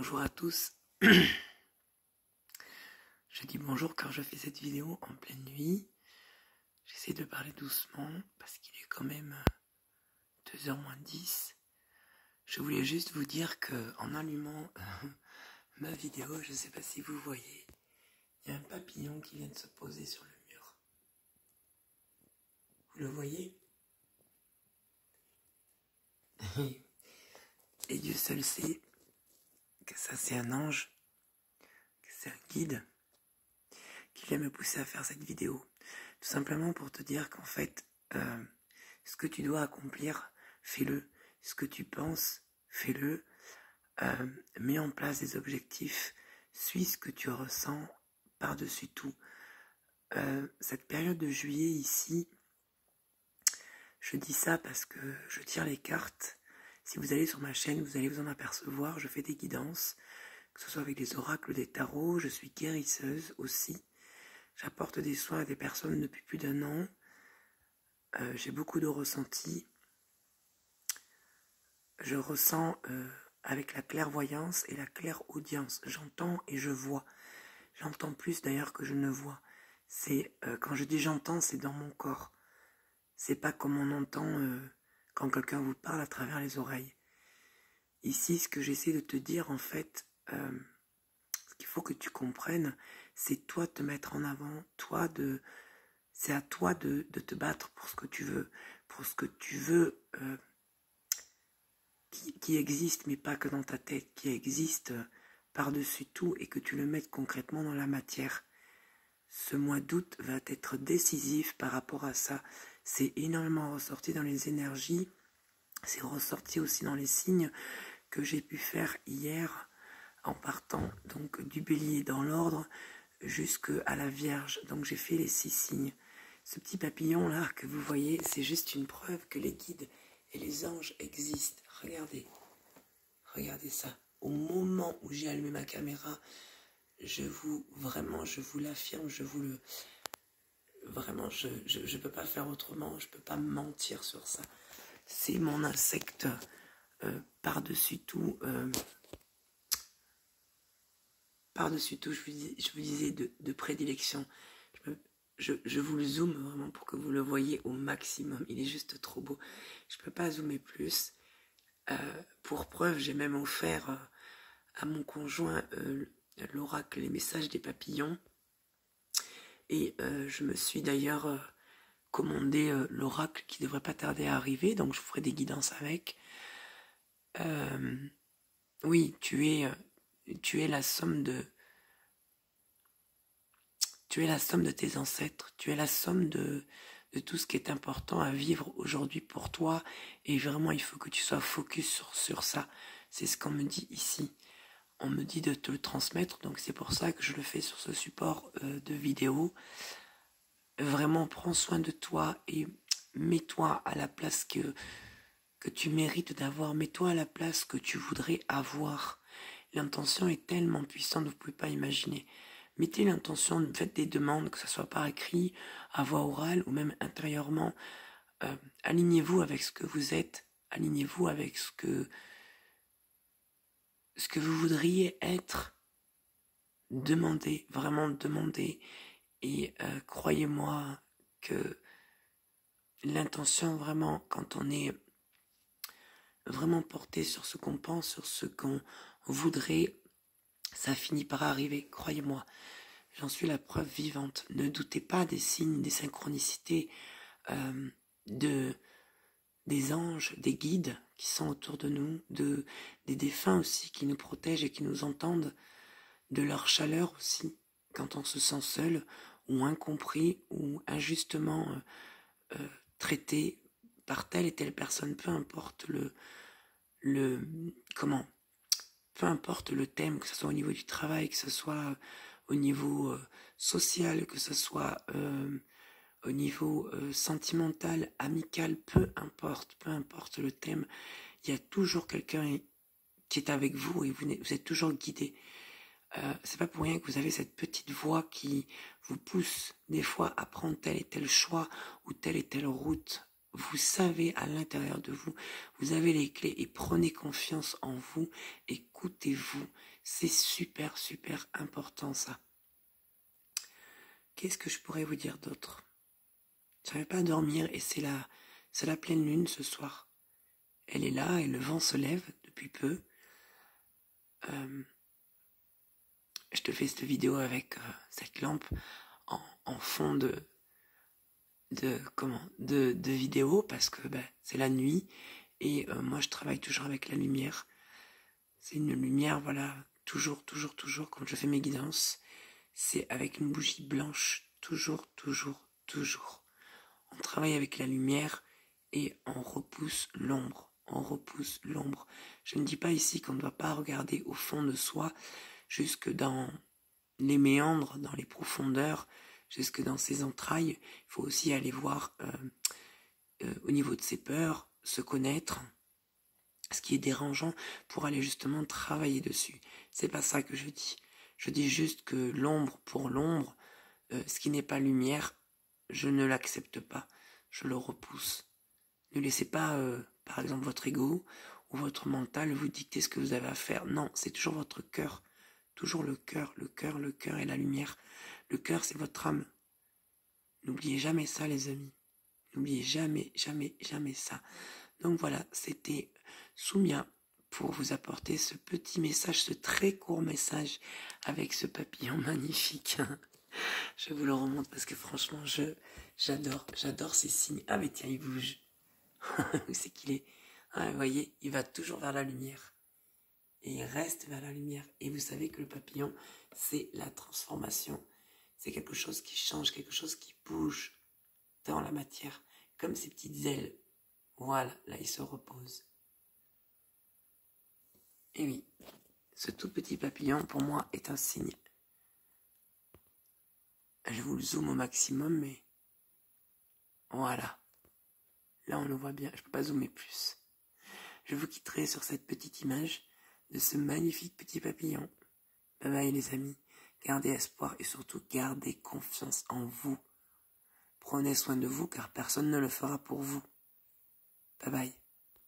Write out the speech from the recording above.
Bonjour à tous. Je dis bonjour car je fais cette vidéo en pleine nuit. J'essaie de parler doucement parce qu'il est quand même 2h moins 10. Je voulais juste vous dire que en allumant ma vidéo, je ne sais pas si vous voyez, il y a un papillon qui vient de se poser sur le mur. Vous le voyez? Et Dieu seul sait que ça c'est un ange, que c'est un guide qui vient me pousser à faire cette vidéo. Tout simplement pour te dire qu'en fait, ce que tu dois accomplir, fais-le. Ce que tu penses, fais-le. Mets en place des objectifs. Suis ce que tu ressens par-dessus tout. Cette période de juillet ici, je dis ça parce que je tire les cartes. Si vous allez sur ma chaîne, vous allez vous en apercevoir. Je fais des guidances, que ce soit avec les oracles, des tarots. Je suis guérisseuse aussi. J'apporte des soins à des personnes depuis plus d'1 an. J'ai beaucoup de ressentis. Je ressens avec la clairvoyance et la clairaudience. J'entends et je vois. J'entends plus d'ailleurs que je ne vois. C'est quand je dis j'entends, c'est dans mon corps. C'est pas comme on entend quand quelqu'un vous parle à travers les oreilles. Ici, ce que j'essaie de te dire, en fait, ce qu'il faut que tu comprennes, c'est toi de te mettre en avant, c'est à toi de te battre pour ce que tu veux, qui existe, mais pas que dans ta tête, qui existe par-dessus tout et que tu le mettes concrètement dans la matière. Ce mois d'août va être décisif par rapport à ça. C'est énormément ressorti dans les énergies, c'est ressorti aussi dans les signes que j'ai pu faire hier en partant donc du bélier dans l'ordre jusqu'à la Vierge. Donc j'ai fait les 6 signes. Ce petit papillon là que vous voyez, c'est juste une preuve que les guides et les anges existent. Regardez ça. Au moment où j'ai allumé ma caméra, je vous l'affirme, je peux pas faire autrement, je peux pas mentir sur ça. C'est mon insecte par-dessus tout, je vous disais de prédilection. Je vous le zoome vraiment pour que vous le voyez au maximum. Il est juste trop beau. Je peux pas zoomer plus. Pour preuve, j'ai même offert à mon conjoint l'oracle, les messages des papillons. Et je me suis d'ailleurs commandé l'oracle qui devrait pas tarder à arriver. Donc je vous ferai des guidances avec. Oui, tu es la somme de tes ancêtres. Tu es la somme de tout ce qui est important à vivre aujourd'hui pour toi. Et vraiment, il faut que tu sois focus sur ça. C'est ce qu'on me dit ici. On me dit de te le transmettre, donc c'est pour ça que je le fais sur ce support de vidéo. Vraiment, prends soin de toi et mets-toi à la place que tu mérites d'avoir. Mets-toi à la place que tu voudrais avoir. L'intention est tellement puissante, vous ne pouvez pas imaginer. Mettez l'intention, faites des demandes, que ce soit par écrit, à voix orale ou même intérieurement. Alignez-vous avec ce que vous êtes, alignez-vous avec ce que vous voudriez être. Demandez, vraiment demandez. Et croyez-moi que l'intention, vraiment, quand on est vraiment porté sur ce qu'on pense, sur ce qu'on voudrait, ça finit par arriver, croyez-moi. J'en suis la preuve vivante. Ne doutez pas des signes, des synchronicités, des anges, des guides qui sont autour de nous, des défunts aussi qui nous protègent et qui nous entendent, de leur chaleur aussi, quand on se sent seul ou incompris ou injustement traité par telle et telle personne, peu importe peu importe le thème, que ce soit au niveau du travail, que ce soit au niveau social, que ce soit au niveau sentimental, amical, peu importe le thème, il y a toujours quelqu'un qui est avec vous et vous êtes toujours guidé. C'est pas pour rien que vous avez cette petite voix qui vous pousse des fois à prendre tel et tel choix ou telle et telle route. Vous savez à l'intérieur de vous, vous avez les clés et prenez confiance en vous, écoutez-vous. C'est super, super important ça. Qu'est-ce que je pourrais vous dire d'autre? J'arrive pas à dormir et c'est la pleine lune ce soir. Elle est là et le vent se lève depuis peu. Je te fais cette vidéo avec cette lampe en fond de vidéo parce que c'est la nuit et moi je travaille toujours avec la lumière. C'est une lumière, voilà, toujours quand je fais mes guidances, c'est avec une bougie blanche, toujours. On travaille avec la lumière et on repousse l'ombre. Je ne dis pas ici qu'on ne doit pas regarder au fond de soi, jusque dans les méandres, dans les profondeurs, jusque dans ses entrailles. Il faut aussi aller voir au niveau de ses peurs, se connaître, ce qui est dérangeant pour aller justement travailler dessus. C'est pas ça que je dis. Je dis juste que l'ombre pour l'ombre, ce qui n'est pas lumière, je ne l'accepte pas. Je le repousse. Ne laissez pas, par exemple, votre ego ou votre mental vous dicter ce que vous avez à faire. Non, c'est toujours votre cœur. Toujours le cœur et la lumière. Le cœur, c'est votre âme. N'oubliez jamais ça, les amis. N'oubliez jamais ça. Donc voilà, c'était Soumia pour vous apporter ce petit message, ce très court message avec ce magnifique. Je vous le remonte parce que franchement, j'adore ces signes. Ah mais tiens, il bouge. Où c'est qu'il est? Ah, vous voyez, il va toujours vers la lumière. Et il reste vers la lumière. Et vous savez que le papillon, c'est la transformation. C'est quelque chose qui change, quelque chose qui bouge dans la matière. Comme ces petites ailes. Voilà, là il se repose. Et oui, ce tout petit papillon, pour moi, est un signe. Je vous le zoome au maximum, mais voilà. Là, on le voit bien. Je ne peux pas zoomer plus. Je vous quitterai sur cette petite image de ce magnifique petit papillon. Bye bye les amis. Gardez espoir et surtout gardez confiance en vous. Prenez soin de vous car personne ne le fera pour vous. Bye bye.